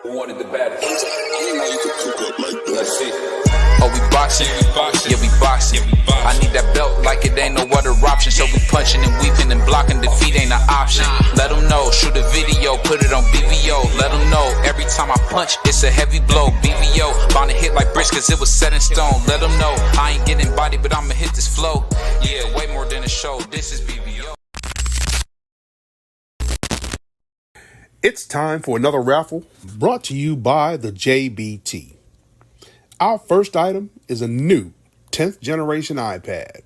Who wanted the baddest? Let's see. Oh, we boxing, yeah, we boxing. I need that belt like it ain't no other option. So we punching and weaving and blocking. Defeat ain't an option. Let them know, shoot a video, put it on BVO. Let them know, every time I punch, it's a heavy blow. BVO, bound to hit like bricks cause it was set in stone. Let them know, I ain't getting body, but I'ma hit this flow. Yeah, way more than a show, this is BVO. It's time for another raffle brought to you by the JBT. Our first item is a new 10th generation iPad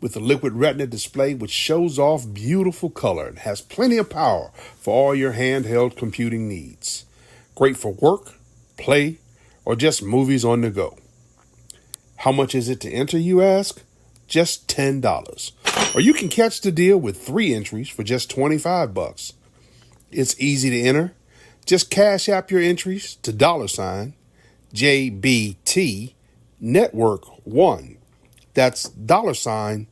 with a liquid retina display which shows off beautiful color and has plenty of power for all your handheld computing needs. Great for work, play, or just movies on the go. How much is it to enter, you ask? Just $10. Or you can catch the deal with 3 entries for just $25. It's easy to enter. Just cash app your entries to $ JBT Network 1. That's $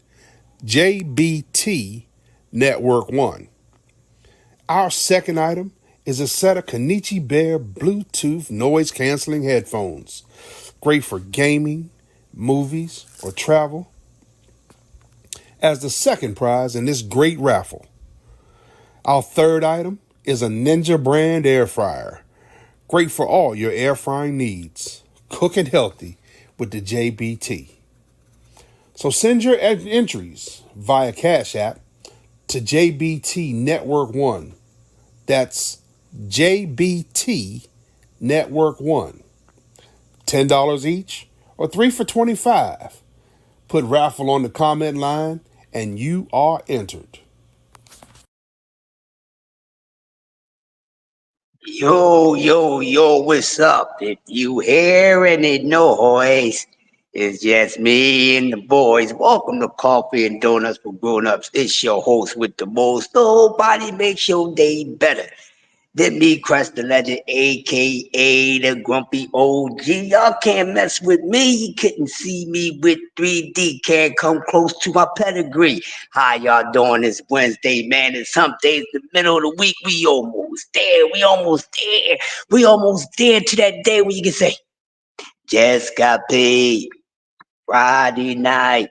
JBT Network 1. Our second item is a set of Konichi Bear Bluetooth noise canceling headphones. Great for gaming, movies, or travel. As the second prize in this great raffle. Our third item is a Ninja brand air fryer. Great for all your air frying needs. Cooking healthy with the JBT. So send your entries via Cash App to JBT Network 1. That's JBT Network 1. $10 each or 3 for $25. Put raffle on the comment line and you are entered. Yo, what's up? If you hear any noise, it's just me and the boys. Welcome to Coffee and Donuts for Grown-Ups. It's your host with the most. Nobody makes your day better than me, Crest the Legend, a.k.a. the Grumpy OG. Y'all can't mess with me. You couldn't see me with 3D. Can't come close to my pedigree. How y'all doing this Wednesday, man? It's hump day, the middle of the week. We almost there. We almost there to that day when you can say, just got paid. Friday night.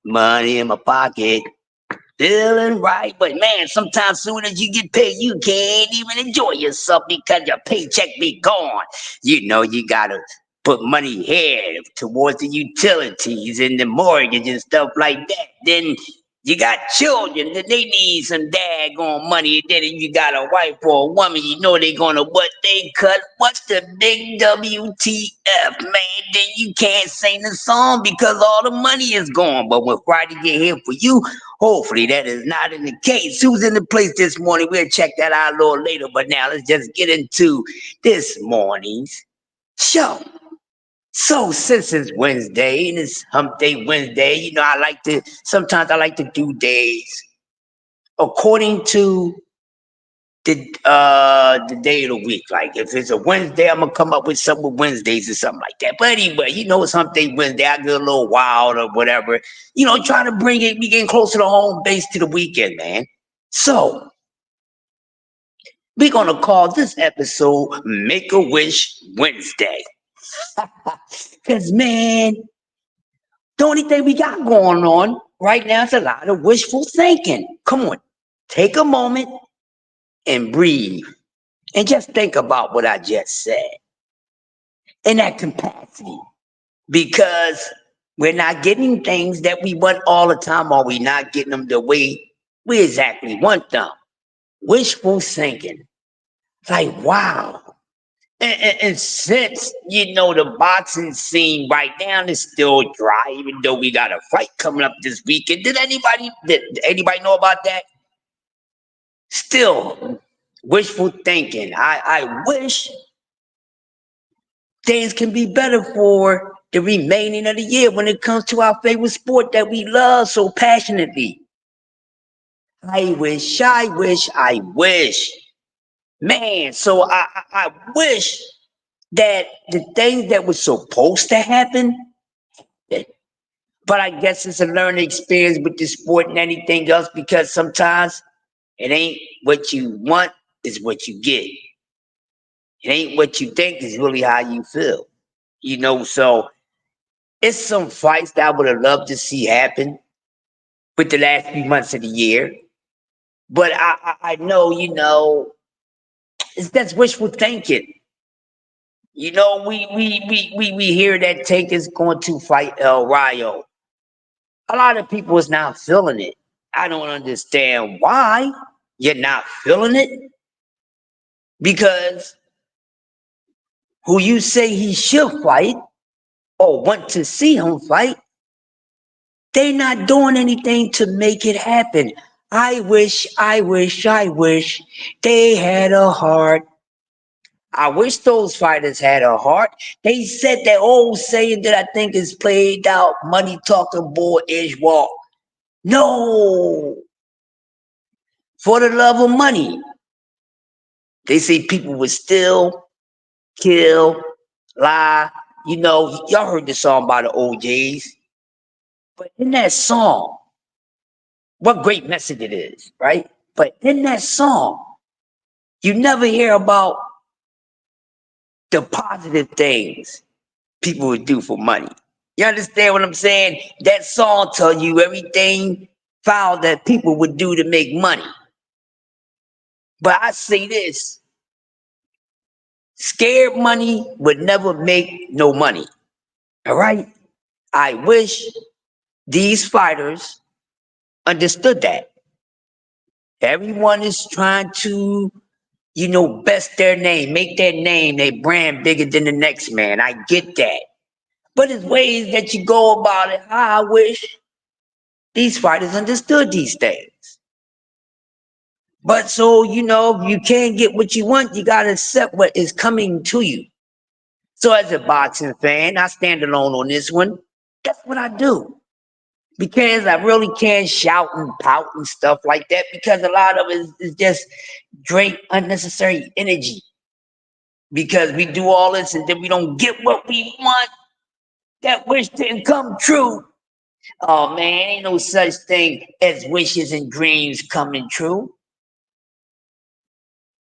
Money in my pocket. Feeling right, but man, sometimes soon as you get paid, you can't even enjoy yourself because your paycheck be gone. You know, you gotta put money here towards the utilities and the mortgage and stuff like that. Then you got children that they need some daggone money. And then you got a wife or a woman, you know they gonna what they cut. What's the big WTF, man? Then you can't sing the song because all the money is gone. But when Friday get here for you, hopefully that is not in the case. Who's in the place this morning? We'll check that out a little later. But now let's just get into this morning's show. So since it's Wednesday and it's hump day Wednesday, you know, sometimes I like to do days according to the day of the week. Like if it's a Wednesday, I'm gonna come up with something with Wednesdays or something like that. But anyway, you know, it's hump day Wednesday. I get a little wild or whatever, you know, trying to bring it, we getting closer to home base to the weekend, man. So we're gonna call this episode Make-A-Wish Wednesday. Because, man, the only thing we got going on right now is a lot of wishful thinking. Come on, take a moment and breathe and just think about what I just said in that capacity. Because we're not getting things that we want all the time, or we're not getting them the way we exactly want them. Wishful thinking. Like, wow. And since, you know, the boxing scene right now is still dry, even though we got a fight coming up this weekend. Did anybody know about that? Still, wishful thinking. I wish things can be better for the remaining of the year when it comes to our favorite sport that we love so passionately. I wish. Man, so I wish that the things that were supposed to happen, but I guess it's a learning experience with the sport and anything else, because sometimes it ain't what you want, it's what you get. It ain't what you think, it's really how you feel. So it's some fights that I would have loved to see happen with the last few months of the year. But I know, that's wishful thinking. We hear that Tank is going to fight El Rayo. A lot of people is not feeling it. I don't understand why you're not feeling it. Because who you say he should fight or want to see him fight, they not doing anything to make it happen. I wish they had a heart. I wish those fighters had a heart. They said that old saying that I think is played out, money talking, boy is walk. No. For the love of money. They say people would steal, kill, lie. Y'all heard the song by the OJs. But in that song, what great message it is, right? But in that song, you never hear about the positive things people would do for money. You understand what I'm saying? That song tells you everything foul that people would do to make money. But I say this, scared money would never make no money. All right? I wish these fighters understood that. Everyone is trying to, best their name, make their name, their brand bigger than the next man. I get that. But there's ways that you go about it. I wish these fighters understood these things. But so, if you can't get what you want, you got to accept what is coming to you. So as a boxing fan, I stand alone on this one. That's what I do. Because I really can't shout and pout and stuff like that, because a lot of it is just drain unnecessary energy. Because we do all this and then we don't get what we want. That wish didn't come true. Oh man, ain't no such thing as wishes and dreams coming true.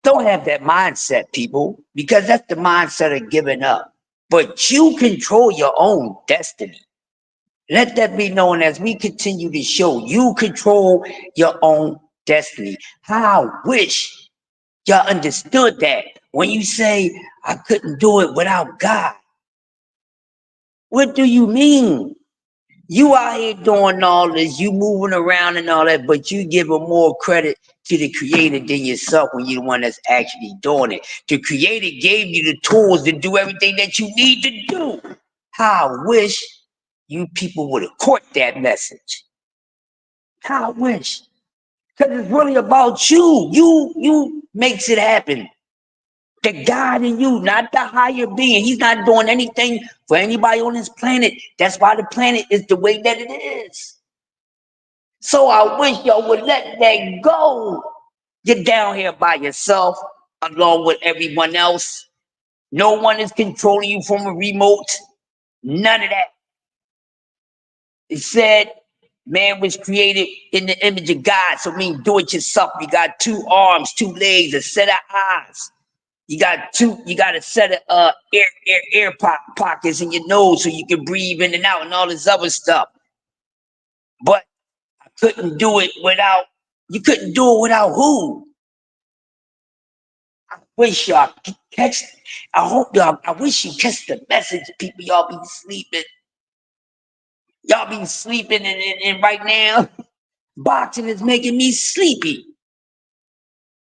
Don't have that mindset, people, because that's the mindset of giving up. But you control your own destiny. Let that be known as we continue to show you control your own destiny. How I wish y'all understood that when you say, I couldn't do it without God. What do you mean? You out here doing all this, you moving around and all that, but you giving more credit to the creator than yourself when you're the one that's actually doing it. The creator gave you the tools to do everything that you need to do. How I wish you people would have caught that message. How I wish. Because it's really about you. You makes it happen. The God in you, not the higher being. He's not doing anything for anybody on this planet. That's why the planet is the way that it is. So I wish y'all would let that go. You're down here by yourself, along with everyone else. No one is controlling you from a remote. None of that. It said man was created in the image of God. So mean do it yourself. You got 2 arms, 2 legs, a set of eyes. You got a set of air pockets in your nose so you can breathe in and out and all this other stuff. But I couldn't do it without, you couldn't do it without who? I wish y'all catch, I wish you catch the message, people. Y'all be sleeping. Y'all be sleeping and right now, boxing is making me sleepy.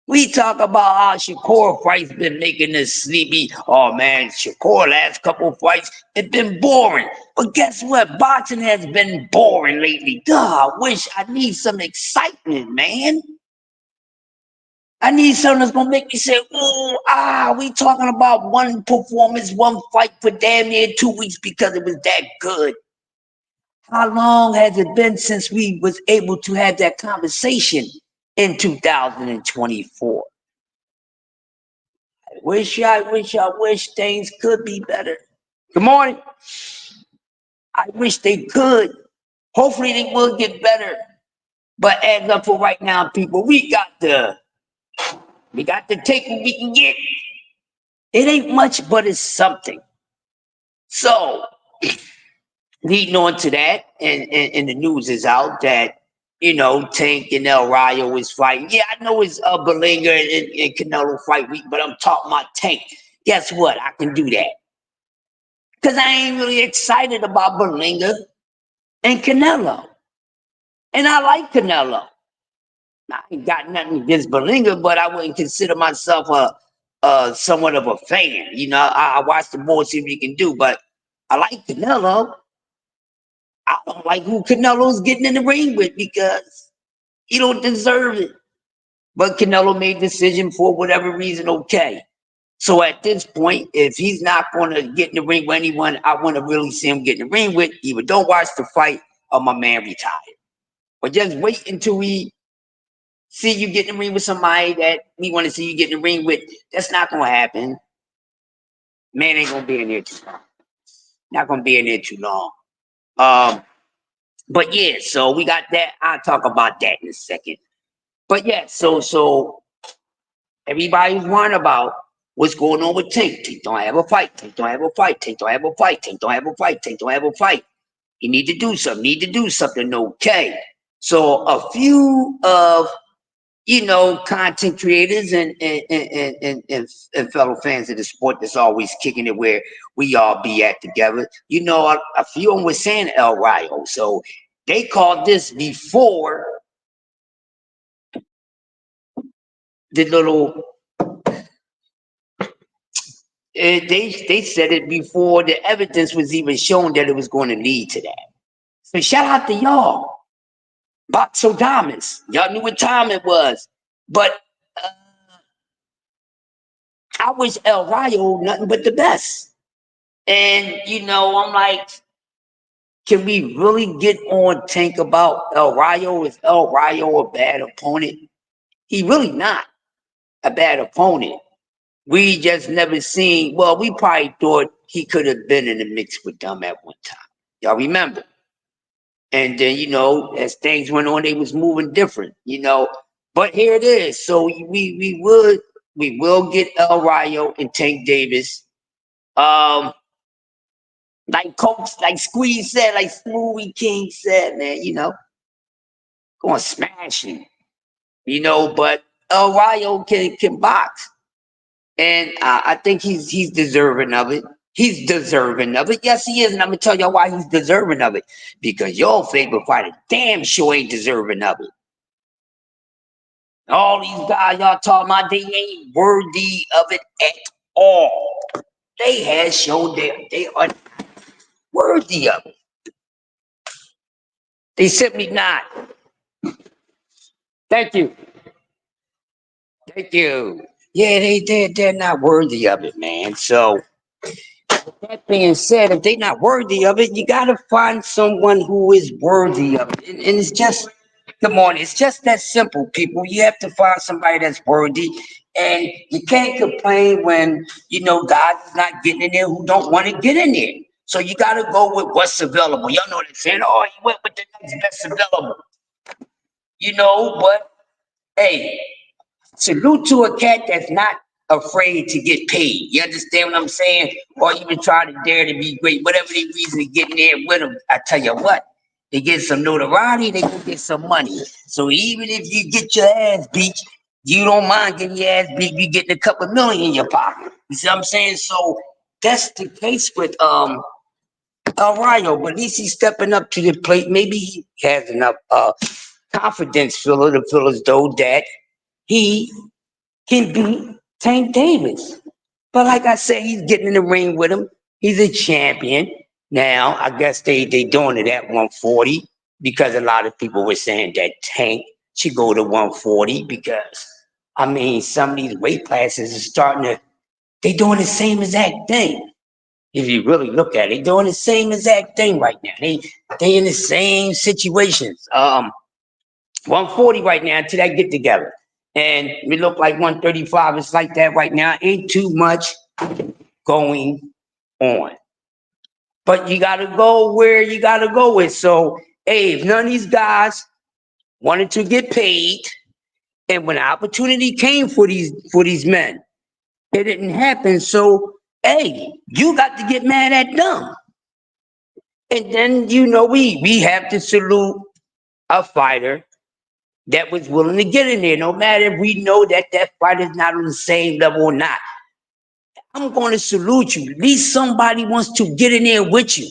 We talk about how Shakur fight's been making us sleepy. Oh man, Shakur last couple of fights, it's been boring. But guess what? Boxing has been boring lately. Duh, I need some excitement, man. I need something that's gonna make me say, ooh, we talking about one performance, one fight for damn near 2 weeks because it was that good. How long has it been since we was able to have that conversation in 2024? I wish things could be better. Good morning. I wish they could. Hopefully they will get better. But as up for right now, people, we got to take what we can get. It ain't much, but it's something. So, leading on to that, and the news is out that, Tank and El Rayo is fighting. Yeah, I know it's Berlanga and Canelo fight week, but I'm talking about Tank. Guess what? I can do that. Because I ain't really excited about Berlanga and Canelo. And I like Canelo. I ain't got nothing against Berlanga, but I wouldn't consider myself somewhat of a fan. I watch the boy, see what he can do, but I like Canelo. I don't like who Canelo's getting in the ring with because he don't deserve it. But Canelo made a decision for whatever reason, okay. So at this point, if he's not going to get in the ring with anyone I want to really see him get in the ring with, either don't watch the fight or my man retired. Or just wait until we see you get in the ring with somebody that we want to see you get in the ring with. That's not going to happen. Man ain't going to be in there too long. Not going to be in there too long. But yeah, so we got that. I'll talk about that in a second. But yeah, so everybody's worrying about what's going on with Tank. Tank don't have a fight. Tank don't have a fight. Tank don't have a fight. Tank don't have a fight. Tank don't have a fight. He need to do something. Okay. So a few of content creators and fellow fans of the sport that's always kicking it where we all be at together. A few of them were saying El Rayo. So they called this before the little. They said it before the evidence was even shown that it was going to lead to that. So shout out to y'all. Boxo Thomas. Y'all knew what time it was. But I wish El Rayo nothing but the best. And, I'm like, can we really get on Tank about El Rayo? Is El Rayo a bad opponent? He really not a bad opponent. We just never seen, well, we probably thought he could have been in the mix with them at one time. Y'all remember? And then, as things went on, they was moving different, But here it is. So we will get El Rayo and Tank Davis. Like Coach, like Squeeze said, like Smoothie King said, man, gonna smash him. But El Rayo can box. And I think he's deserving of it. He's deserving of it. Yes, he is. And I'm going to tell y'all why he's deserving of it. Because your favorite fighter damn sure ain't deserving of it. All these guys y'all talking about, they ain't worthy of it at all. They have shown they are worthy of it. They simply not. Thank you. Thank you. Yeah, they're not worthy of it, man. So, with that being said, if they're not worthy of it, you got to find someone who is worthy of it. And it's just, come on, it's just that simple, people. You have to find somebody that's worthy. And you can't complain when, guys not getting in there who don't want to get in there. So you got to go with what's available. Y'all know what I'm saying? Oh, you went with the next best available. But, hey, salute to a cat that's not afraid to get paid. You understand what I'm saying? Or even try to dare to be great. Whatever the reason to get in there with them, I tell you what, they get some notoriety, they go get some money. So even if you get your ass beat, you don't mind getting your ass beat, you getting a couple million in your pocket. You see what I'm saying? So that's the case with El Rayo, but at least he's stepping up to the plate. Maybe he has enough confidence to feel as though that he can beat Tank Davis. But like I said, he's getting in the ring with him. He's a champion. Now, I guess they doing it at 140 because a lot of people were saying that Tank should go to 140 because, some of these weight classes are they doing the same exact thing. If you really look at it, they doing the same exact thing right now. They in the same situations. 140 right now until they get together. And we look like 135. It's like that right now. Ain't too much going on. But you got to go where you got to go with. So, hey, if none of these guys wanted to get paid, and when the opportunity came for these men, It didn't happen. So, hey, you got to get mad at them. And then, we have to salute a fighter that was willing to get in there, no matter if we know that fighter's not on the same level or not. I'm going to salute you. At least somebody wants to get in there with you.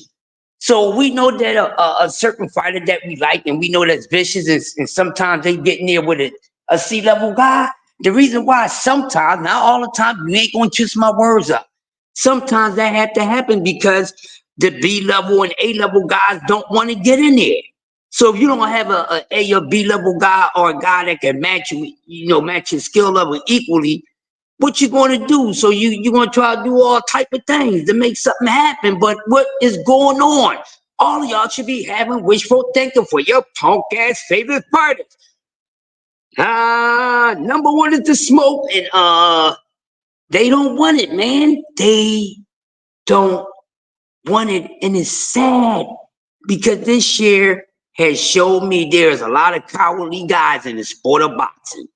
So we know that a certain fighter that we like, and we know that's vicious, and sometimes they get in there with a C-level guy. The reason why sometimes, not all the time, you ain't going to twist my words up. Sometimes that had to happen because the B-level and A-level guys don't want to get in there. So if you don't have a A or B-level guy or a guy that can match you, match your skill level equally, what you going to do? So you're going to try to do all type of things to make something happen. But what is going on? All of y'all should be having wishful thinking for your punk-ass favorite fighters. Number one is the smoke, and they don't want it, man. They don't want it, and it's sad because this year has shown me there's a lot of cowardly guys in the sport of boxing.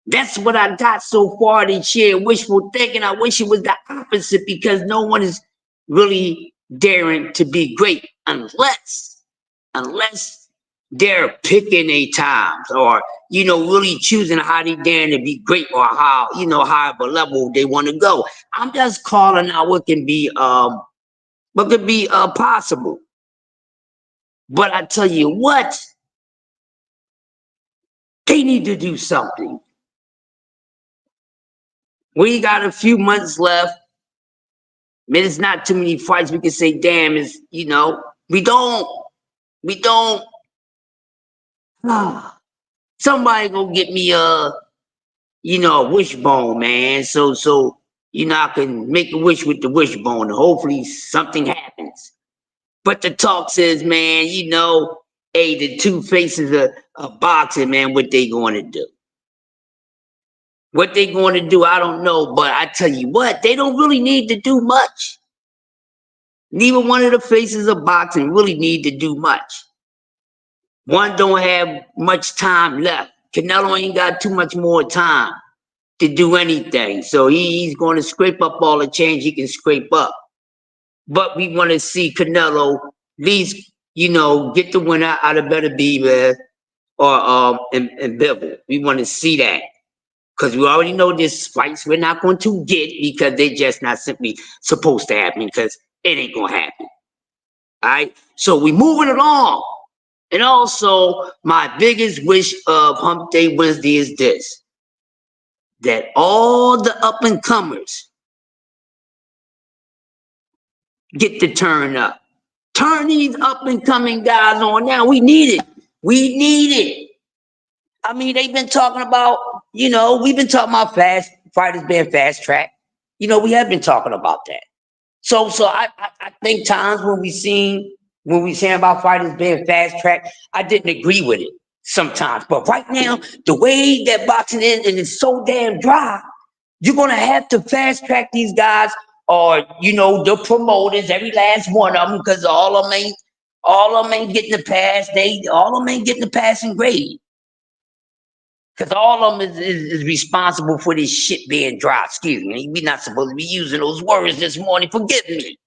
That's what I got so far this year. Wishful thinking. I wish it was the opposite because no one is really daring to be great unless they're picking their times or, really choosing how they daring to be great or how, however level they want to go. I'm just calling out what can be possible. But I tell you what, they need to do something. We got a few months left. Man, it's not too many fights we can say, damn, we don't. Somebody go get me a wishbone, man. So, I can make a wish with the wishbone and hopefully something happens. But the talk says, man, hey, the two faces of boxing, man, what they going to do? What they going to do, I don't know. But I tell you what, they don't really need to do much. Neither one of the faces of boxing really need to do much. One don't have much time left. Canelo ain't got too much more time to do anything. So he's going to scrape up all the change he can scrape up. But we want to see Canelo at least, get the winner out of Beterbiev or and Bivol. We want to see that. Because we already know this fights we're not going to get because they're just not simply supposed to happen because it ain't going to happen. All right? So we moving along. And also, my biggest wish of Hump Day Wednesday is this. That all the up-and-comers get to turn up. Turn these up-and-coming guys on now. We need it. We need it. I mean, they've been talking about, we've been talking about fast fighters being fast track. We have been talking about that. So I think times when we saying about fighters being fast track, I didn't agree with it sometimes. But right now, the way that boxing is, and it's so damn dry, you're gonna have to fast track these guys, or the promoters, every last one of them, because all of them ain't getting the pass. All of them ain't getting the passing grade. Because all of them is responsible for this shit being dry. Excuse me. We're not supposed to be using those words this morning. Forgive me.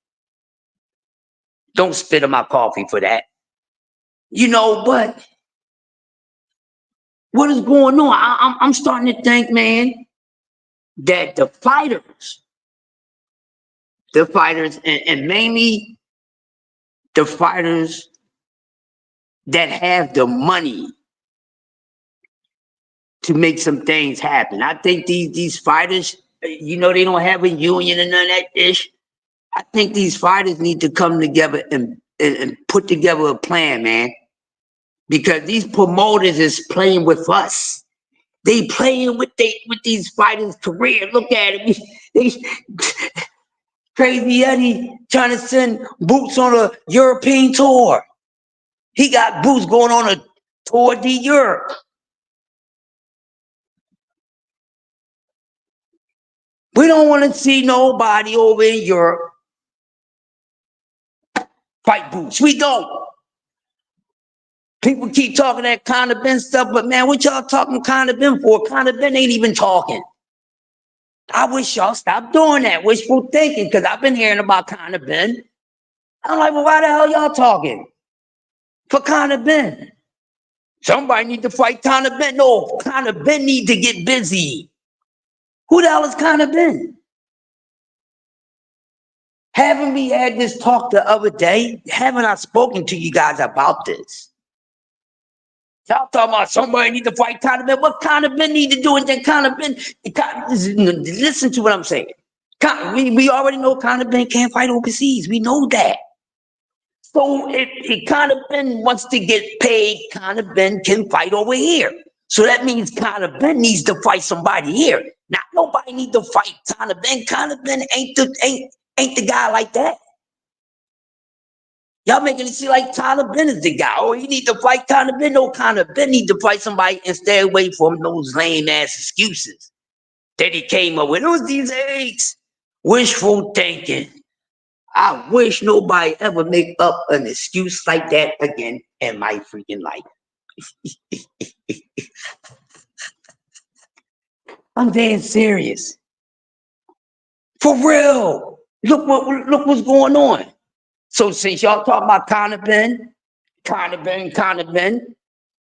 Don't spit in my coffee for that. But what is going on? I'm starting to think, man, that the fighters, and mainly the fighters that have the money to make some things happen. I think these fighters, they don't have a union and none of that ish. I think these fighters need to come together and put together a plan, man. Because these promoters is playing with us. They playing with these fighters' career. Look at it. Crazy Eddie trying to send Boots on a European tour. He got Boots going on a tour de Europe. We don't want to see nobody over in Europe fight Boots. We don't. People keep talking that Conor Benn stuff, but man, what y'all talking Conor Benn for? Conor Benn ain't even talking. I wish y'all stop doing that wishful thinking, because I've been hearing about Conor Ben. I'm like, well, why the hell y'all talking for Conor Ben? Somebody need to fight Conor Ben. No, Conor Ben need to get busy. Who the hell is Conor Ben? Haven't we had this talk the other day? Haven't I spoken to you guys about this? Y'all talking about somebody need to fight Conor Ben. What Conor Ben need to do? And then Conor Ben, listen to what I'm saying. We already know Conor Ben can't fight overseas. We know that. So if Conor Ben wants to get paid, Conor Ben can fight over here. So that means Conor Ben needs to fight somebody here. Not nobody need to fight Conor Ben. Conor Ben ain't the guy like that. Y'all making it seem like Conor Ben is the guy. Oh, he need to fight Conor Ben. No, Conor Ben need to fight somebody and stay away from those lame ass excuses that he came up with. It was these eggs. Wishful thinking. I wish nobody ever make up an excuse like that again in my freaking life. I'm dead serious. For real. Look what's going on. So since y'all talking about Conor Ben,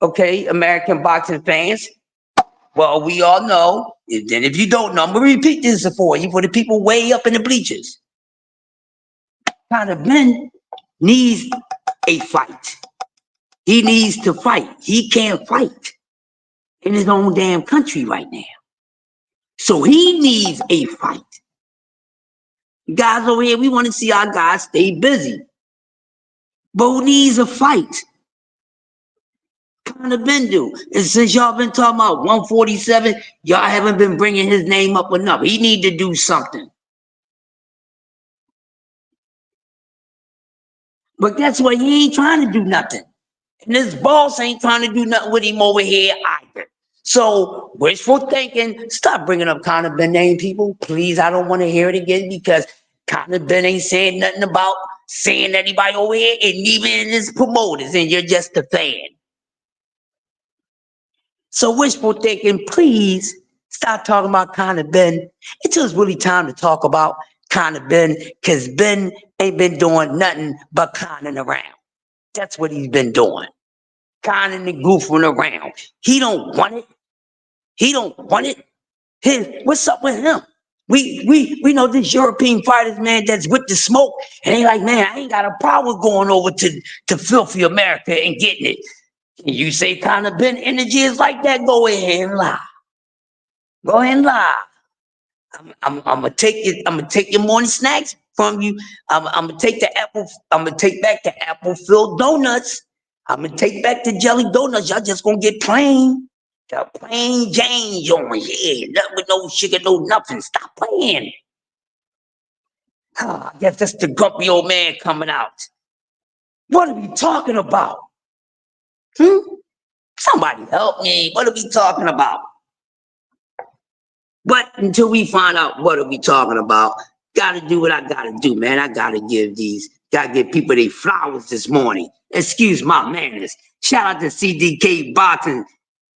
okay, American boxing fans, well, we all know, and then if you don't know, I'm gonna repeat this for you, for the people way up in the bleachers. Conor Ben needs a fight. He needs to fight. He can't fight in his own damn country right now. So he needs a fight. Guys over here, we want to see our guys stay busy. But who needs a fight? Conor Ben do. And since y'all been talking about 147, y'all haven't been bringing his name up enough. He need to do something. But guess what? He ain't trying to do nothing. And this boss ain't trying to do nothing with him over here either. So wishful thinking, stop bringing up Conor Ben name, people. Please, I don't want to hear it again, because Conor Ben ain't saying nothing about saying anybody over here, and even his promoters, and you're just a fan. So wishful thinking, please stop talking about Conor Ben until it's really time to talk about Conor Ben, because Ben ain't been doing nothing but conning around. That's what he's been doing. Conning and goofing around. He don't want it. He don't want it. What's up with him? We know this European fighters, man, that's with the smoke, and they like, man, I ain't got a problem going over to filthy America and getting it. And you say Conor Ben energy is like that, go ahead and lie. Go ahead and lie. I'm gonna take your morning snacks from you. I'm gonna take back the apple filled donuts. I'm gonna take back the jelly donuts. Y'all just gonna get plain. The plain Jane joint, yeah, nothing with no sugar, no nothing. Stop playing. I guess that's the grumpy old man coming out. What are we talking about? Somebody help me. What are we talking about? But until we find out what are we talking about, gotta do what I gotta do, man. I gotta give people their flowers this morning. Excuse my manners. Shout out to CDK Boxing.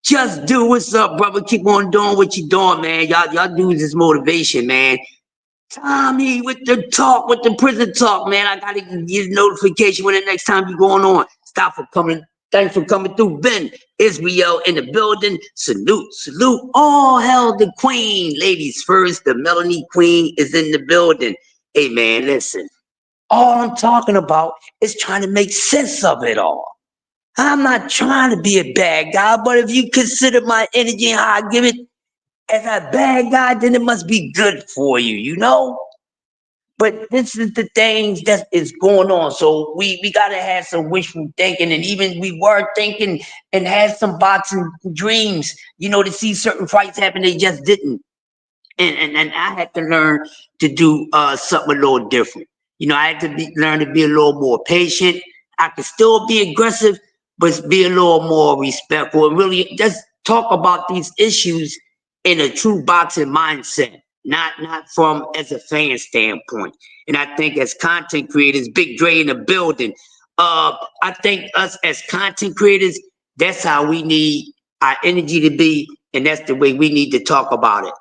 Just do what's up, brother. Keep on doing what you're doing, man. Y'all do this motivation, man. Tommy with the talk, with the prison talk, man. I gotta get a notification when the next time you're going on. Stop for coming. Thanks for coming through. Ben Israel in the building. Salute, salute. All hail the queen. Ladies first, the Melanie Queen is in the building. Hey, man, listen. All I'm talking about is trying to make sense of it all. I'm not trying to be a bad guy, but if you consider my energy and how I give it as a bad guy, then it must be good for you, you know? But this is the things that is going on. So we got to have some wishful thinking, and even we were thinking and had some boxing dreams, you know, to see certain fights happen. They just didn't. And I had to learn to do something a little different. You know, I had to learn to be a little more patient. I could still be aggressive, but be a little more respectful and really just talk about these issues in a true boxing mindset, not from as a fan standpoint. And I think as content creators, Big Dre in the building, I think us as content creators, that's how we need our energy to be, and that's the way we need to talk about it.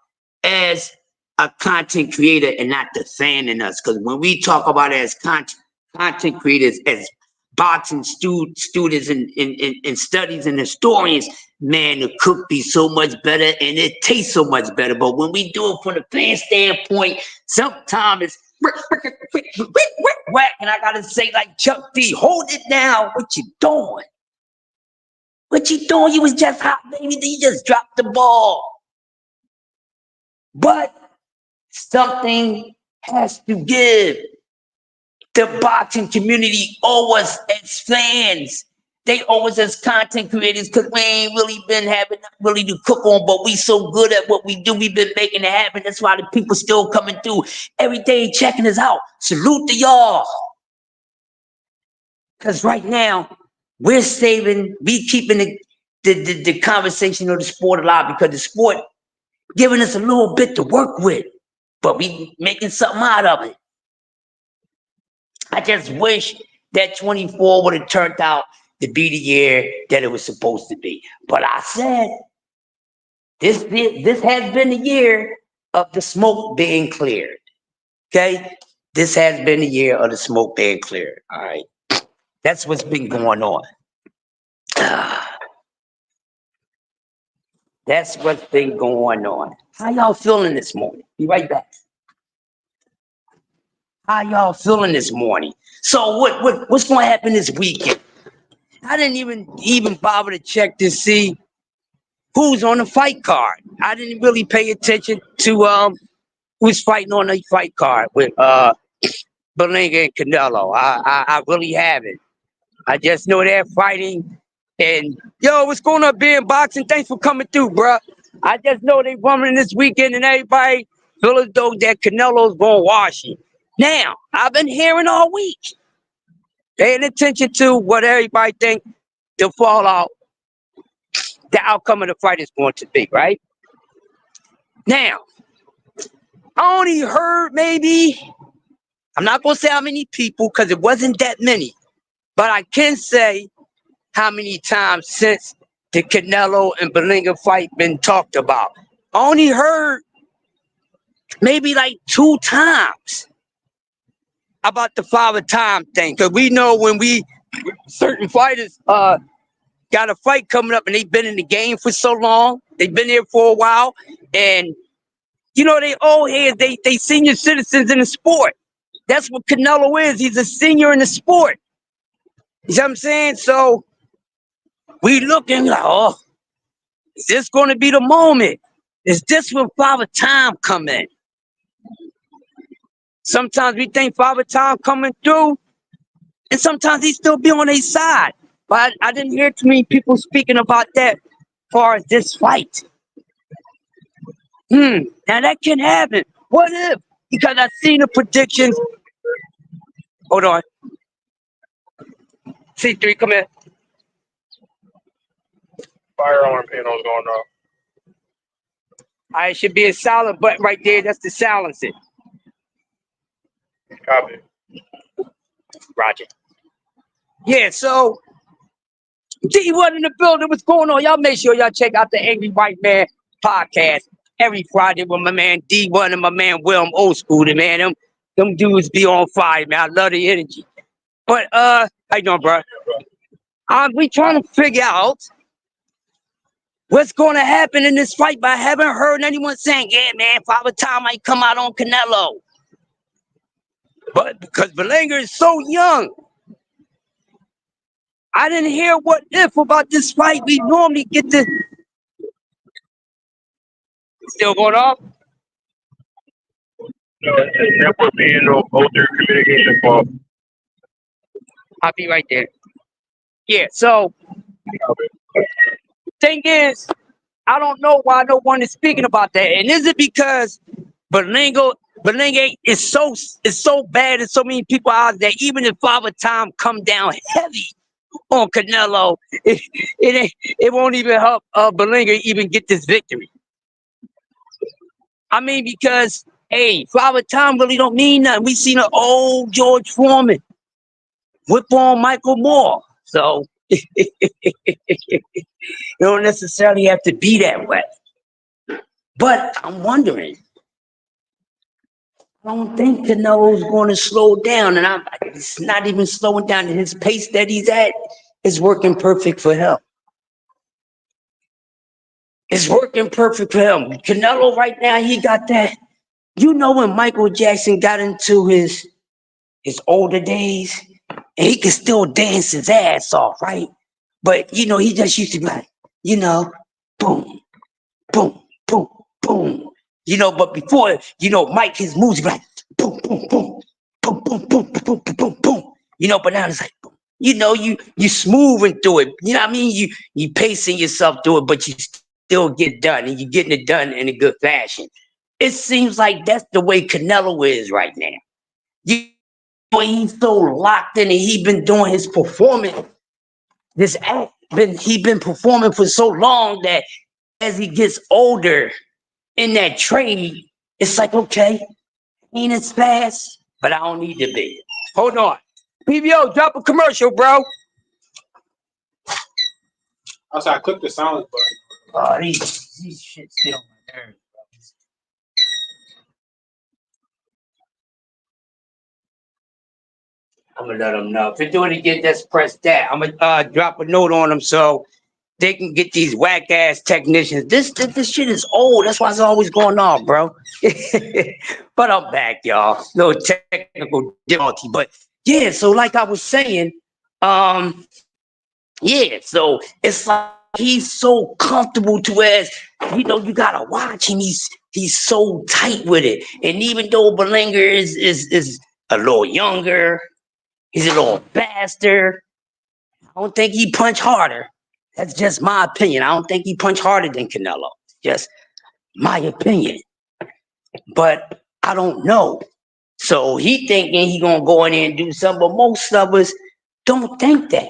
As a content creator and not the fan in us. Because when we talk about it as content creators, as boxing students and studies and historians, man, the cook be so much better and it tastes so much better. But when we do it from the fan standpoint, sometimes it's whack, and I gotta say, like Chuck D, hold it down. What you doing? What you doing? You was just hot, baby. You just dropped the ball. But something has to give. The boxing community owe us as fans. They owe us as content creators because we ain't really been having really to cook on, but we so good at what we do. We've been making it happen. That's why the people still coming through every day checking us out. Salute to y'all. Because right now, we keeping the conversation of the sport alive because the sport giving us a little bit to work with, but we making something out of it. I just wish that 24 would have turned out to be the year that it was supposed to be. But I said, this has been the year of the smoke being cleared. Okay? This has been the year of the smoke being cleared. All right. That's what's been going on. That's what's been going on. How y'all feeling this morning? Be right back. How y'all feeling this morning? So what's going to happen this weekend? I didn't even bother to check to see who's on the fight card. I didn't really pay attention to who's fighting on the fight card with Berlanga and Canelo. I really haven't. I just know they're fighting. And yo, what's going on, being boxing? Thanks for coming through, bruh. I just know they rumbling this weekend, and everybody feel as though that Canelo's going to wash it. Now, I've been hearing all week, paying attention to what everybody think the fallout, the outcome of the fight is going to be, right? Now, I only heard maybe, I'm not going to say how many people because it wasn't that many, but I can say how many times since the Canelo and Berlanga fight been talked about. I only heard maybe like 2 times about the Father Time thing, because we know when certain fighters got a fight coming up and they've been in the game for so long, they've been there for a while, and you know they old heads, they senior citizens in the sport. That's what Canelo is. He's a senior in the sport. You know what I'm saying? So we looking like, oh, is this going to be the moment? Is this when Father Time come in? Sometimes we think Father Time coming through, and sometimes he still be on their side. But I didn't hear too many people speaking about that as far as this fight. Now that can happen. What if? Because I've seen the predictions. Hold on. C3, come here. Fire alarm panel's going off. I should be a silent button right there. That's the silencer. Copy. Roger. Yeah, so D1 in the building. What's going on? Y'all make sure y'all check out the Angry White Man podcast every Friday with my man D1 and my man Willem Old School. Man, them dudes be on fire, man. I love the energy. But how you doing, bro? We trying to figure out what's going to happen in this fight, but I haven't heard anyone saying, yeah, man, Father Time might come out on Canelo. But because Berlanga is so young, I didn't hear what if about this fight. We normally get the... Still going off? No, that would be an older communication fault. I'll be right there. Yeah, so thing is, I don't know why no one is speaking about that. And is it because Berlanga is so bad and so many people out there, even if Father Time come down heavy on Canelo, it won't even help Berlanga even get this victory. I mean, because, hey, Father Time really don't mean nothing. We seen an old George Foreman whip on Michael Moore. So it don't necessarily have to be that way. But I'm wondering, I don't think Canelo's going to slow down, and it's not even slowing down. His pace that he's at is working perfect for him. It's working perfect for him. Canelo right now, he got that. You know, when Michael Jackson got into his older days, and he could still dance his ass off, right? But you know, he just used to be like, you know, boom, boom, boom, boom. You know, but before, you know, Mike, his moves be like boom, boom, boom, boom, boom, boom, boom, boom, boom, boom. You know, but now it's like, boom. You know, you smoothing through it. You know what I mean? You pacing yourself through it, but you still get done, and you're getting it done in a good fashion. It seems like that's the way Canelo is right now. You know, he's so locked in, and he been doing his performance. He been performing for so long that as he gets older in that trade, it's like, okay, ain't as fast, but I don't need to be. Hold on. PBO, drop a commercial, bro. Also, I clicked the silence button. Oh, these shits get on my nerves, bro. I'm gonna let them know. If they do it again, just press that. I'm gonna drop a note on them so they can get these whack ass technicians. This shit is old. That's why it's always going on, bro. But I'm back, y'all. No technical difficulty, but yeah. So like I was saying, yeah. So it's like he's so comfortable to where, you know, you gotta watch him. He's so tight with it. And even though Berlinger is a little younger, he's a little faster. I don't think he punch harder. That's just my opinion. I don't think he punched harder than Canelo. Just my opinion. But I don't know. So he thinking he gonna go in there and do something, but most of us don't think that.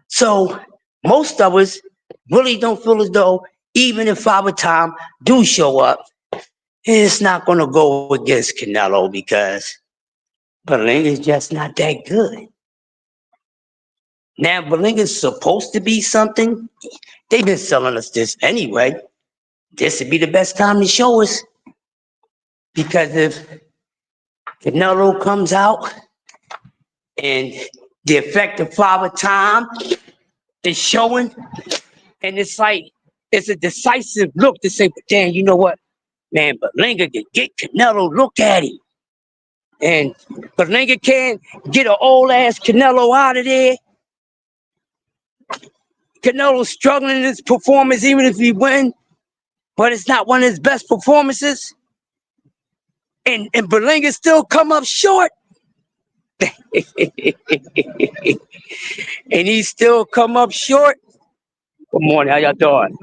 So most of us really don't feel as though even if Father Time do show up, it's not gonna go against Canelo because Berlinger's just not that good. Now, Berlinger's supposed to be something. They've been selling us this anyway. This would be the best time to show us. Because if Canelo comes out and the effect of Father Time is showing, and it's like, it's a decisive look to say, damn, you know what? Man, Berlinger can get Canelo, look at him. And Berlinger can't get an old ass Canelo out of there. Canelo's struggling in his performance, even if he wins, but it's not one of his best performances. And Berlinger still come up short. And he still come up short. Good morning, how y'all doing?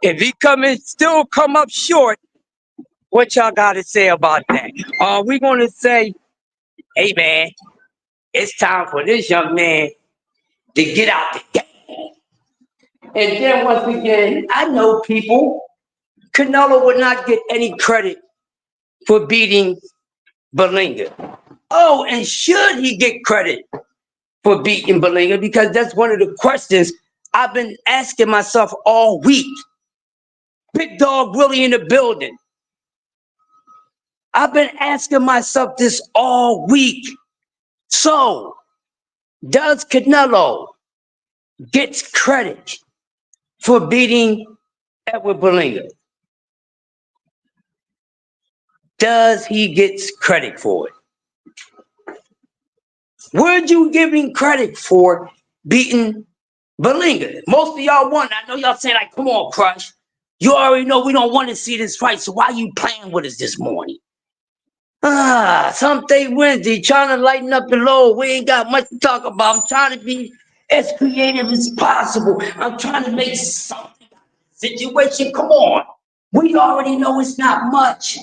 If he still come up short, what y'all got to say about that? Are we going to say, hey man, it's time for this young man to get out the game? And then once again, I know people, Canelo would not get any credit for beating Berlinger. Oh, and should he get credit for beating Berlinger? Because that's one of the questions I've been asking myself all week. Big Dog Willie in the building. I've been asking myself this all week. So, does Canelo get credit for beating Edward Berlinger? Does he get credit for it? Would you give him credit for beating Berlinger? Most of y'all want. I know y'all saying like, come on, Crush. You already know we don't want to see this fight, so why are you playing with us this morning? Something Wednesday, trying to lighten up the load. We ain't got much to talk about. I'm trying to be as creative as possible. I'm trying to make something situation. Come on. We already know it's not much.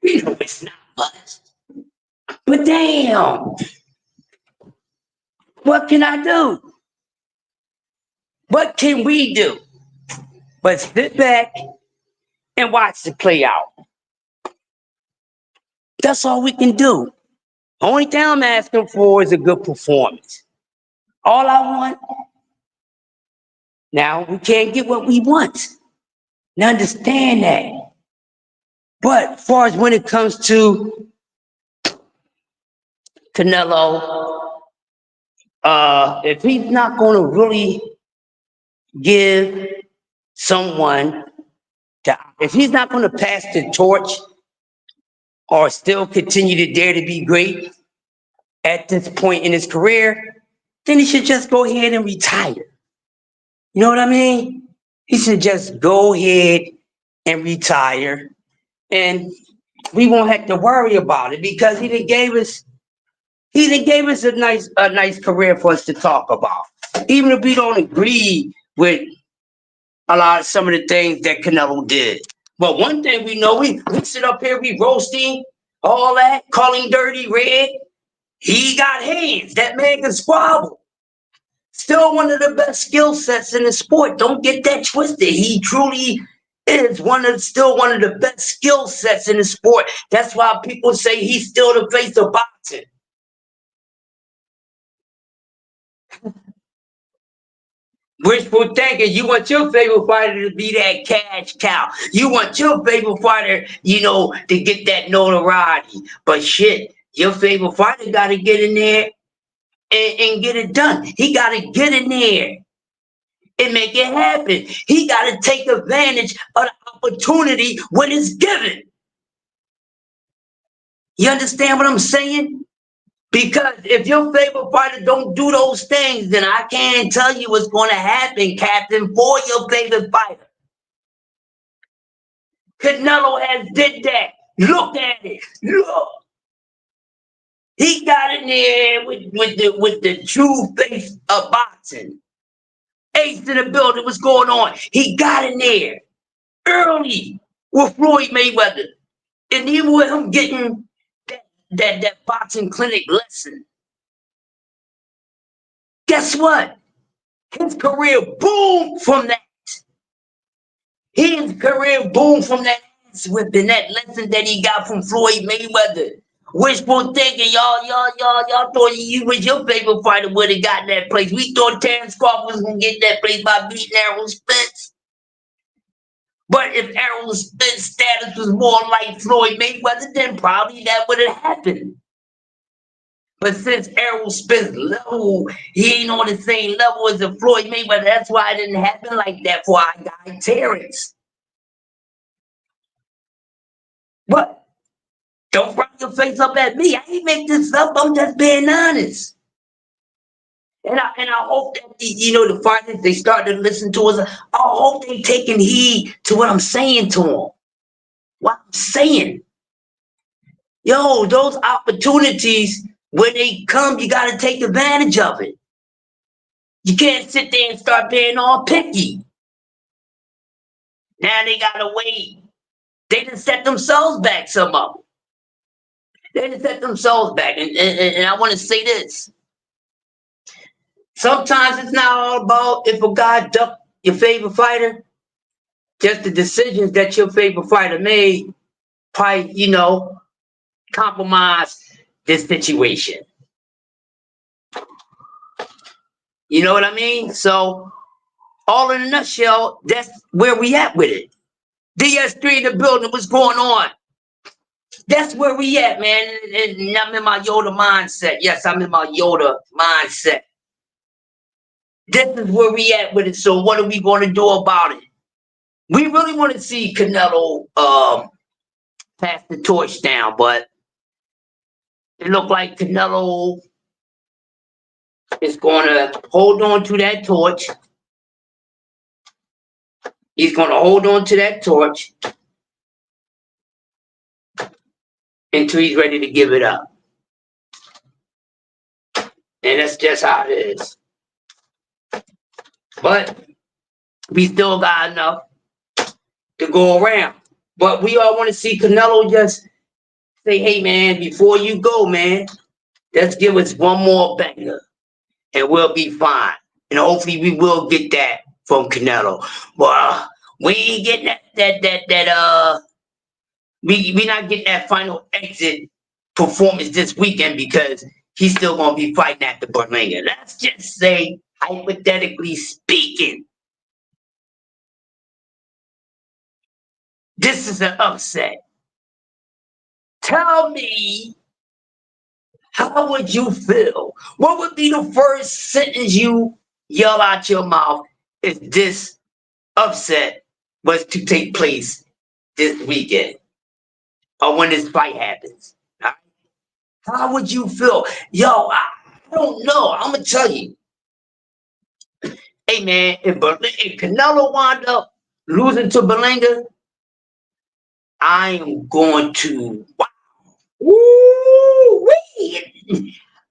We know it's not much. But damn. What can I do? What can we do? But sit back and watch it play out. That's all we can do. Only thing I'm asking for is a good performance. All I want. Now, we can't get what we want. Now, understand that. But as far as when it comes to Canelo, if he's not going to really give someone, if he's not going to pass the torch or still continue to dare to be great at this point in his career, then he should just go ahead and retire. You know what I mean? He should just go ahead and retire, and we won't have to worry about it because he done gave us a nice career for us to talk about. Even if we don't agree with some of the things that Canelo did. But one thing we know, we sit up here, we roasting, all that, calling dirty red. He got hands. That man can squabble. Still one of the best skill sets in the sport. Don't get that twisted. He truly is still one of the best skill sets in the sport. That's why people say he's still the face of boxing. Wishful thinking. You want your favorite fighter to be that cash cow. You want your favorite fighter, to get that notoriety. But shit, your favorite fighter got to get in there and get it done. He got to get in there and make it happen. He got to take advantage of the opportunity when it's given. You understand what I'm saying? Because if your favorite fighter don't do those things, then I can't tell you what's going to happen, Captain, for your favorite fighter. Canelo has did that. Look at it. Look. He got in there with the true face of boxing. Ace in the building, what's going on? He got in there early with Floyd Mayweather. And even with him getting that boxing clinic lesson. Guess what? His career boomed from that. His career boomed from that ass whipping, that lesson that he got from Floyd Mayweather. Wishful thinking, y'all thought you was your favorite fighter would have gotten that place. We thought Terrence Crawford was gonna get that place by beating Errol Spence. But if Errol Spence's status was more like Floyd Mayweather, then probably that would have happened. But since Errol Spence level, he ain't on the same level as the Floyd Mayweather, that's why it didn't happen like that for our guy Terrence. But don't run your face up at me. I ain't make this up. I'm just being honest. And I hope that the fighters, they start to listen to us. I hope they taking heed to what I'm saying to them. What I'm saying. Yo, those opportunities, when they come, you got to take advantage of it. You can't sit there and start being all picky. Now they got to wait. They done set themselves back, some of them. They done set themselves back. And I want to say this. Sometimes it's not all about if a guy ducked your favorite fighter. Just the decisions that your favorite fighter made probably, compromise this situation. You know what I mean? So, all in a nutshell, that's where we at with it. DS3 in the building, what's going on? That's where we at, man. And I'm in my Yoda mindset. Yes, I'm in my Yoda mindset. This is where we at with it. So what are we going to do about it? We really want to see Canelo pass the torch down, but it looked like Canelo is going to hold on to that torch. He's going to hold on to that torch until he's ready to give it up. And that's just how it is. But we still got enough to go around. But we all want to see Canelo just say, hey, man, before you go, man, let's give us one more banger and we'll be fine. And hopefully we will get that from Canelo. Well, we ain't getting we not getting that final exit performance this weekend because he's still going to be fighting at the Berlanga. Let's just say, hypothetically speaking, this is an upset. Tell me how would you feel? What would be the first sentence you yell out your mouth if this upset was to take place this weekend or when this fight happens? All right? How would you feel? Yo, I don't know. I'm going to tell you. Hey, man, if Canelo wound up losing to Berlanga, I am going to, wow. Woo-wee.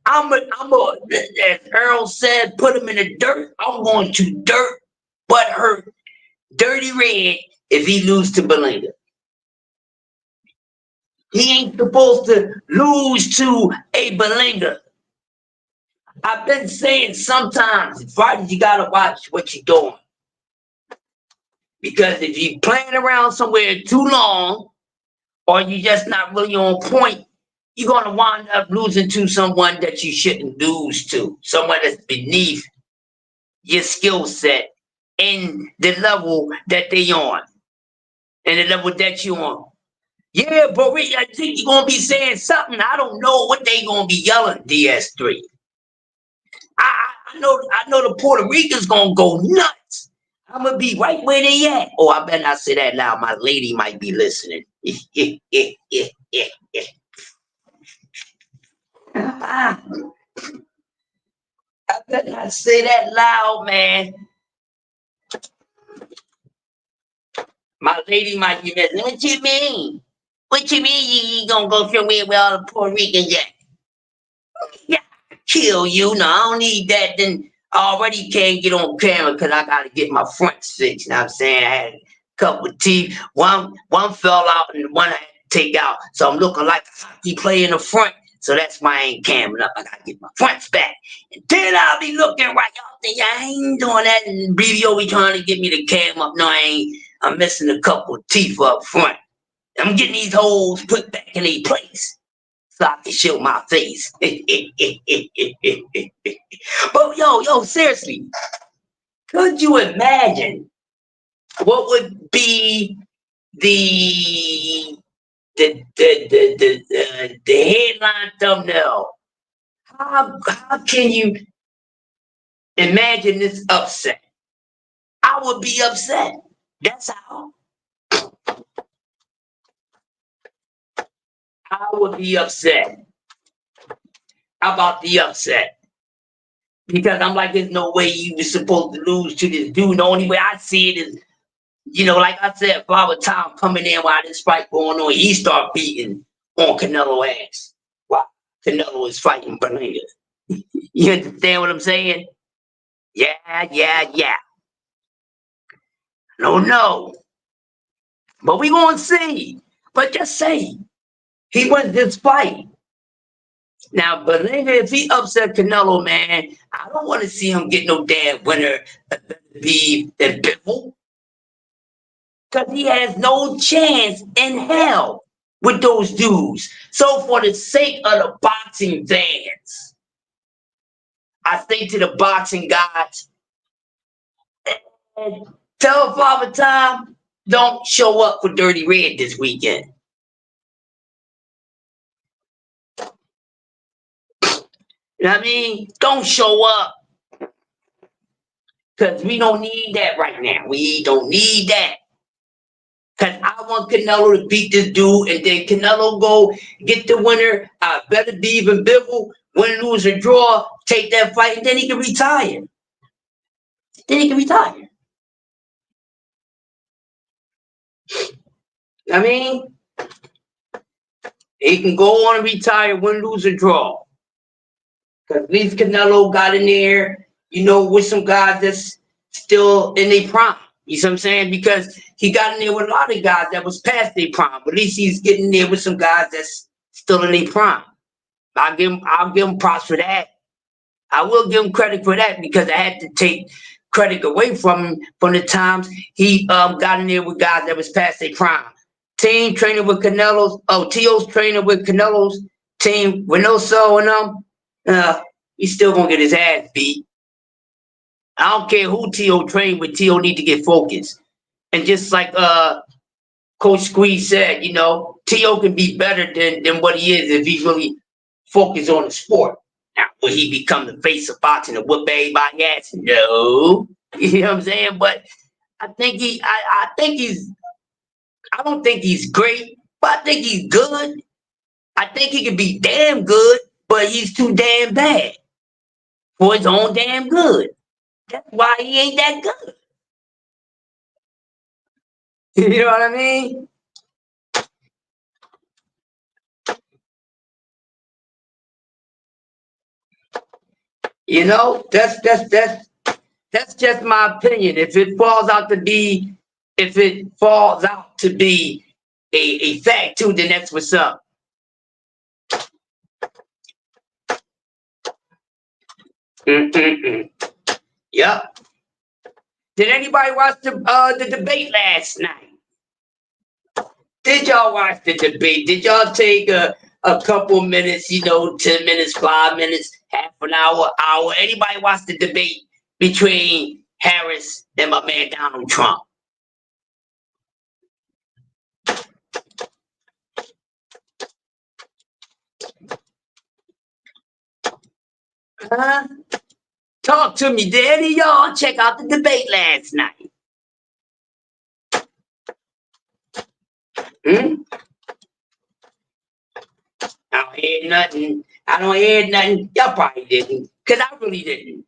As Earl said, put him in the dirt. I'm going to dirt, but hurt, Dirty Red if he lose to Berlanga. He ain't supposed to lose to a Berlanga. I've been saying sometimes, fighters, you gotta watch what you're doing. Because if you playing around somewhere too long, or you just not really on point, you're gonna wind up losing to someone that you shouldn't lose to, someone that's beneath your skill set and the level that they on, and the level that you on. Yeah, but I think you're gonna be saying something. I don't know what they gonna be yelling, DS3. I know the Puerto Ricans gonna go nuts. I'm gonna be right where they at. Oh, I better not say that loud. My lady might be listening. I better not say that loud, man. My lady might be listening. What you mean? What you mean you gonna go somewhere where all the Puerto Ricans at? Yeah, kill you. No, I don't need that. Then I already can't get on camera because I gotta get my fronts fixed. You know what I'm saying? I had a couple of teeth. One fell out and one I had to take out. So I'm looking like a hockey player in the front. So that's why I ain't camming up. I gotta get my fronts back. And then I'll be looking right. Y'all think I ain't doing that. And BBO be trying to get me to cam up. No, I ain't. I'm missing a couple of teeth up front. I'm getting these holes put back in their place so I can show my face. But yo, seriously, could you imagine what would be the headline thumbnail? How can you imagine this upset? I would be upset. That's how. I would be upset about the upset. Because I'm like, there's no way you were supposed to lose to this dude. The only way I see it is, like I said, Father Time coming in while this fight going on, he start beating on Canelo ass while Canelo is fighting Berlanga. You understand what I'm saying? Yeah. No. But we gonna see. But just say he wins this fight. Now, Berlanga, if he upset Canelo, man, I don't want to see him get no damn winner be in Bivol. Because he has no chance in hell with those dudes. So for the sake of the boxing fans, I say to the boxing gods, tell Father Time, don't show up for Dirty Red this weekend. You know what I mean? Don't show up. Because we don't need that right now. We don't need that. Because I want Canelo to beat this dude, and then Canelo go get the winner. I better be even Bivol, win, lose, or draw, take that fight, and then he can retire. I mean, he can go on and retire, win, lose, or draw. Because at least Canelo got in there, with some guys that's still in their prime. You see what I'm saying? Because he got in there with a lot of guys that was past their prime. But at least he's getting there with some guys that's still in their prime. I'll give him props for that. I will give him credit for that because I had to take credit away from him from the times he got in there with guys that was past their prime. Team training with Canelo's. Oh, T.O.'s training with Canelo's team with no soul and them. He's still gonna get his ass beat. I don't care who T.O. trained with. T.O. need to get focused. And just like Coach Squeeze said, T.O. can be better than what he is if he really focus on the sport. Now, will he become the face of boxing and whoop everybody ass? No. You know what I'm saying? But I think I think he's, I don't think he's great, but I think he's good. I think he can be damn good, but he's too damn bad for his own damn good. That's why he ain't that good. You know what I mean? You know, that's just my opinion. If it falls out to be, if it falls out to be a fact too, then that's what's up. Mm-mm-mm. Yep. Did anybody watch the debate last night? Did y'all watch the debate? Did y'all take a couple minutes, 10 minutes, 5 minutes, half an hour, hour? Anybody watch the debate between Harris and my man Donald Trump? Huh? Talk to me. Did any of y'all check out the debate last night? Hmm? I don't hear nothing. I don't hear nothing. Y'all probably didn't, because I really didn't.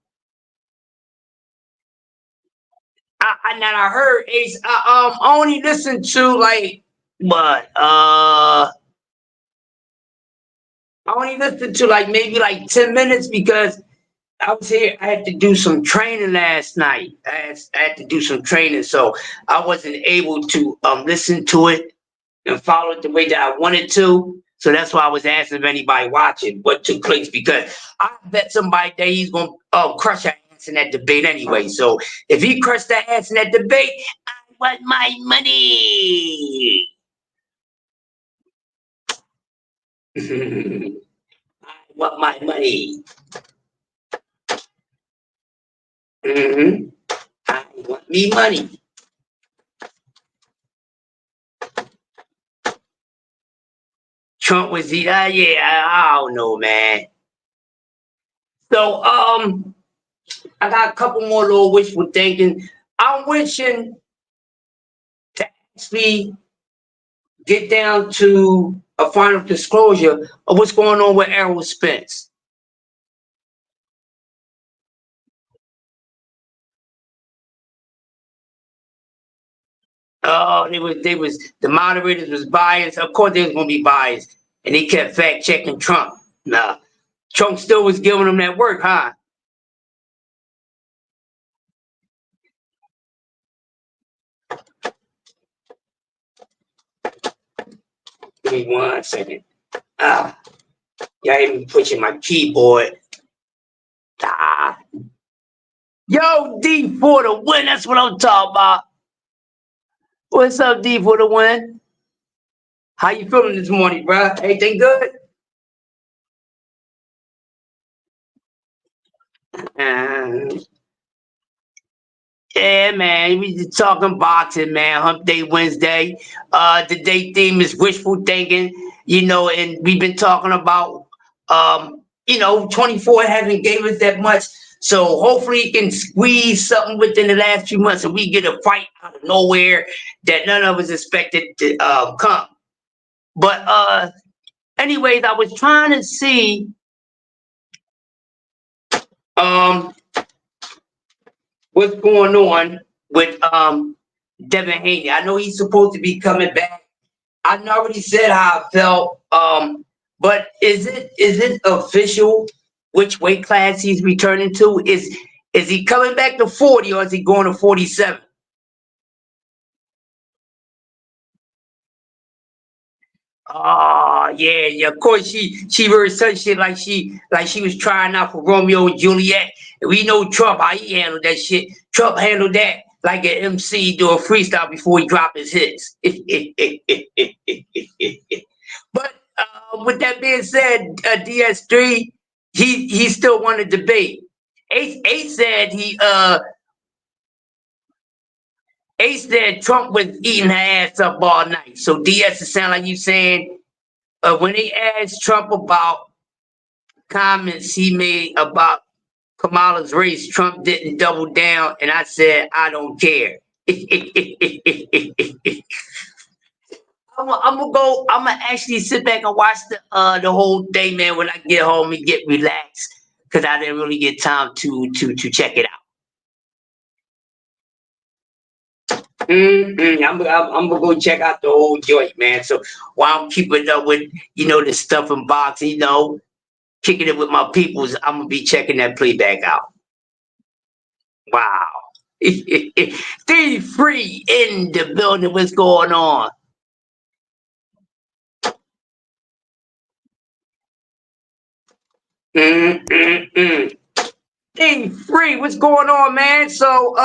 I heard Ace. I only listened to like what? I only listened to like maybe like 10 minutes because I was here. I had to do some training last night. I had to do some training, so I wasn't able to listen to it and follow it the way that I wanted to. So that's why I was asking if anybody watching what took place, because I bet somebody that he's gonna crush our ass in that debate anyway. So if he crushed that ass in that debate, I want my money. I want my money. I want me money. Trump was the I don't know, man. So I got a couple more little wishful thinking. I'm wishing to actually get down to a final disclosure of what's going on with Errol Spence. Oh, the moderators was biased. Of course they was gonna be biased. And they kept fact checking Trump. Nah. Trump still was giving them that work, huh? Give me 1 second. Y'all even pushing my keyboard. Yo, D for the win. That's what I'm talking about. What's up, D for the win? How you feeling this morning, bro? Everything good? Yeah, man. We just talking boxing, man. Hump Day Wednesday. The day theme is wishful thinking, and we've been talking about 24 hasn't gave us that much. So hopefully he can squeeze something within the last few months and we get a fight out of nowhere that none of us expected to come. But anyways, I was trying to see what's going on with Devin Haney. I know he's supposed to be coming back. I already said how I felt. But is it official which weight class he's returning to? Is he coming back to 40 or is he going to 47? Oh yeah. Of course she heard some shit like she was trying out for Romeo and Juliet. And we know Trump how he handled that shit. Trump handled that like an MC do a freestyle before he dropped his hits. But with that being said, DS3, he still won the debate. Ace said Ace said Trump was eating her ass up all night. So DS, it sound like you saying when they asked Trump about comments he made about Kamala's race, Trump didn't double down, and I said, I don't care. I'm gonna actually sit back and watch the whole thing, man, when I get home and get relaxed, because I didn't really get time to check it out. I'm gonna go check out the whole joint, man. So while I'm keeping up with, the stuff in boxing, kicking it with my peoples, I'm gonna be checking that playback out. Wow. Stay free in the building. What's going on? Stay free. What's going on, man? So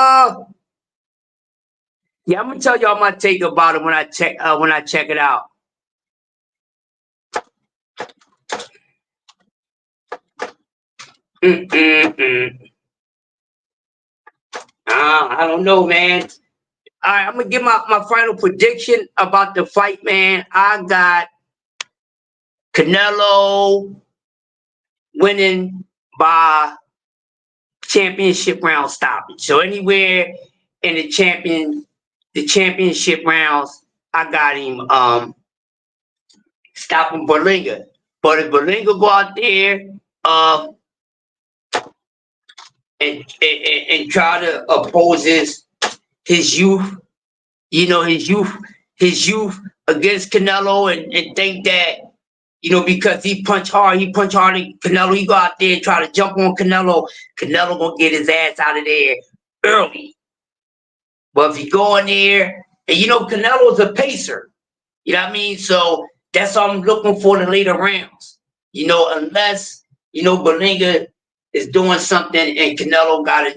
yeah, I'm gonna tell y'all my take about it when I check it out. I don't know, man. All right, I'm gonna give my final prediction about the fight, man. I got Canelo winning by championship round stoppage. So anywhere in the championship rounds, I got him stopping Berlanga. But if Berlanga go out there and try to oppose his youth, his youth against Canelo and think that, because he punch hard at Canelo, he go out there and try to jump on Canelo gonna get his ass out of there early. But if you go in there, and Canelo's a pacer, you know what I mean? So that's what I'm looking for the later rounds. Unless, Berlanga is doing something and Canelo gotta,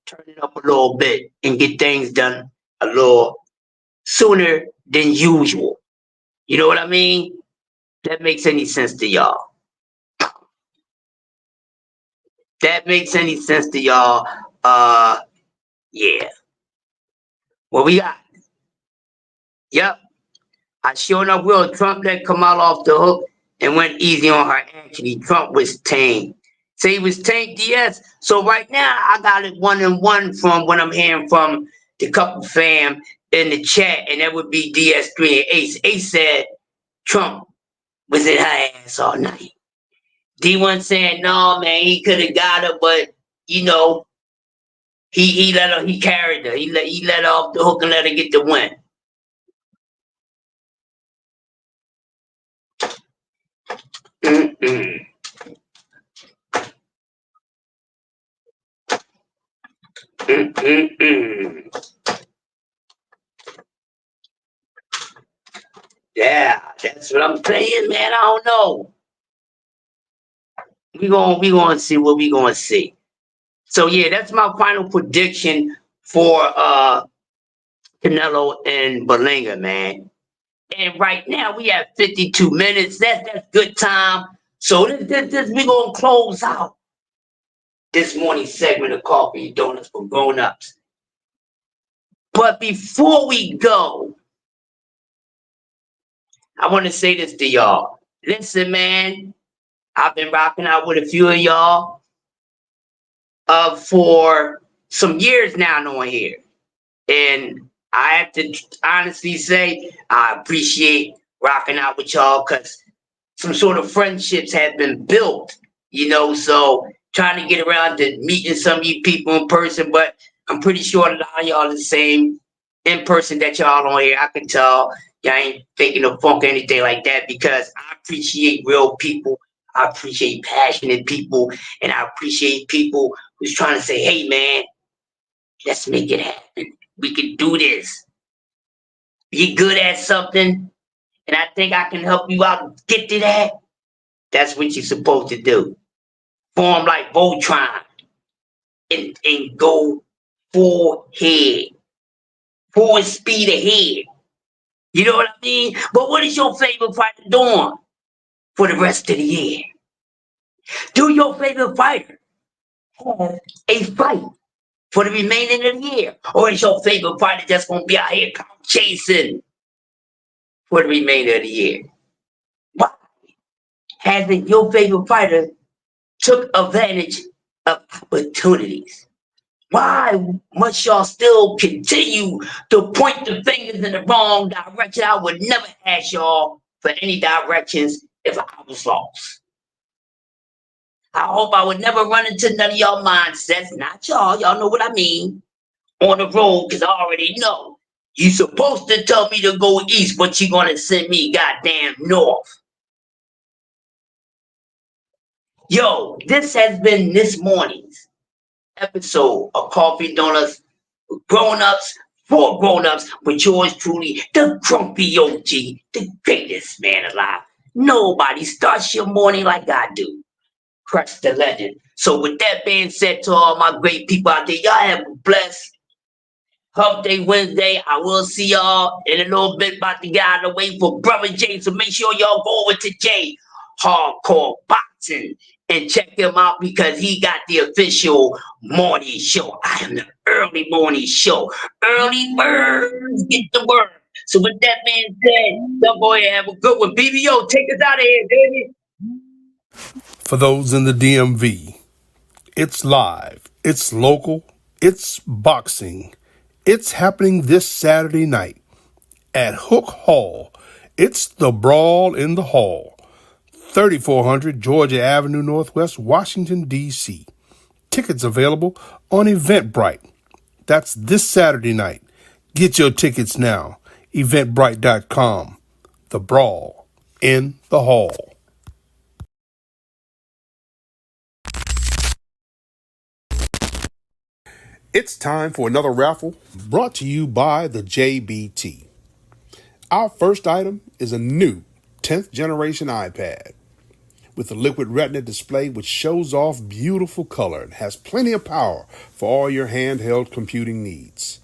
turn it up a little bit and get things done a little sooner than usual. You know what I mean? That makes any sense to y'all? That makes any sense to y'all? Yeah. What we got? Yep. I sure enough will. Trump let Kamala off the hook and went easy on her. Actually, Trump was tame. Say he was tame, DS. So right now, I got it 1-1 from what I'm hearing from the couple fam in the chat, and that would be DS3 and Ace. Ace said Trump was in her ass all night. D1 saying, no, man, he could have got her, but, he let her, he carried her. He let her off the hook and let her get the win. Yeah, that's what I'm saying, man. I don't know. We gonna see what we gonna see. So yeah, that's my final prediction for Canelo and Berlanga, man. And right now we have 52 minutes. That's good time. So this we gonna close out this morning segment of Coffee and Donuts for Grown-Ups. But before we go, I want to say this to y'all. Listen, man, I've been rocking out with a few of y'all for some years now on here. And I have to honestly say, I appreciate rocking out with y'all because some sort of friendships have been built, so trying to get around to meeting some of you people in person, but I'm pretty sure a lot of y'all are the same in person that y'all on here. I can tell y'all ain't faking the funk or anything like that because I appreciate real people. I appreciate passionate people, and I appreciate people who's trying to say, hey, man, let's make it happen. We can do this. You're good at something, and I think I can help you out get to that. That's what you're supposed to do. Form like Voltron and go full speed ahead. You know what I mean? But what is your favorite fighter doing for the rest of the year? Do your favorite fighter have a fight for the remaining of the year? Or is your favorite fighter just going to be out here chasing for the remainder of the year? Why hasn't your favorite fighter took advantage of opportunities. Why must y'all still continue to point the fingers in the wrong direction? I would never ask y'all for any directions if I was lost. I hope I would never run into none of y'all mindsets, not y'all know what I mean, on the road, because I already know. You're supposed to tell me to go east, but you're going to send me goddamn north. Yo, this has been this morning's episode of Coffee and Donuts with grown-ups, for grown-ups, with yours truly, the grumpy OG, the greatest man alive. Nobody starts your morning like I do. Crush the legend. So with that being said, to all my great people out there, y'all have a blessed Hump Day Wednesday. I will see y'all in a little bit. About to get out of the way for Brother Jay. So make sure y'all go over to Jay Hardcore Boxing and check him out, because he got the official morning show. I am the early morning show. Early birds get the word. So with that being said, y'all go ahead and have a good one. BBO, take us out of here, baby. For those in the DMV, it's live, it's local, it's boxing. It's happening this Saturday night at Hook Hall. It's the Brawl in the Hall, 3400 Georgia Avenue Northwest, Washington, D.C. Tickets available on Eventbrite. That's this Saturday night. Get your tickets now. Eventbrite.com. The Brawl in the Hall. It's time for another raffle brought to you by the JBT. Our first item is a new 10th generation iPad with a liquid retina display which shows off beautiful color and has plenty of power for all your handheld computing needs.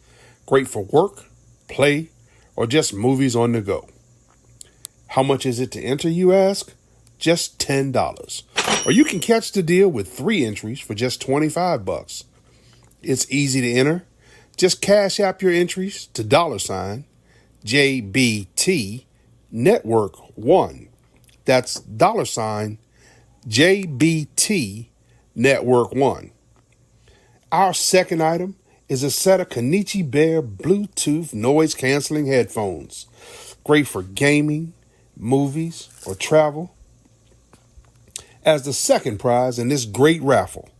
Great for work, play, or just movies on the go. How much is it to enter, you ask? Just $10. Or you can catch the deal with 3 entries for just $25. It's easy to enter. Just cash app your entries to $JBT Network 1. That's $JBT Network 1. Our second item is a set of Kenichi Bear Bluetooth noise-canceling headphones. Great for gaming, movies, or travel. As the second prize in this great raffle.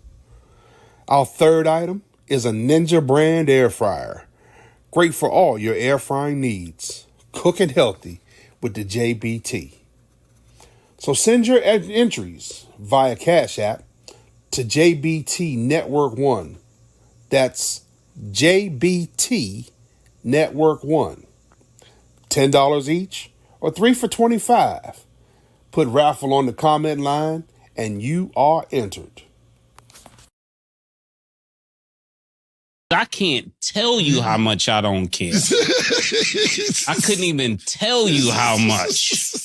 Our third item is a Ninja brand air fryer. Great for all your air frying needs. Cooking healthy with the JBT. So send your entries via Cash App to JBT Network 1. That's JBT Network 1. $10 each or 3 for $25. Put raffle on the comment line and you are entered. I can't tell you how much I don't care. I couldn't even tell you how much.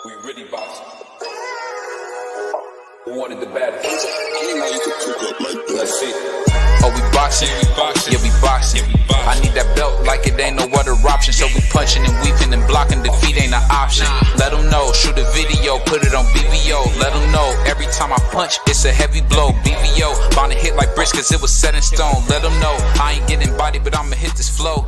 We really boxing. Who wanted the baddest? Let's see. Oh, we boxing. Yeah, we boxing. I need that belt like it ain't no other option. So we punching and weaving and blocking. Defeat ain't an option. Let them know. Shoot a video. Put it on BVO. Let them know. Every time I punch, it's a heavy blow. BVO. Bound to hit like bricks cause it was set in stone. Let them know. I ain't getting body, but I'ma hit this flow.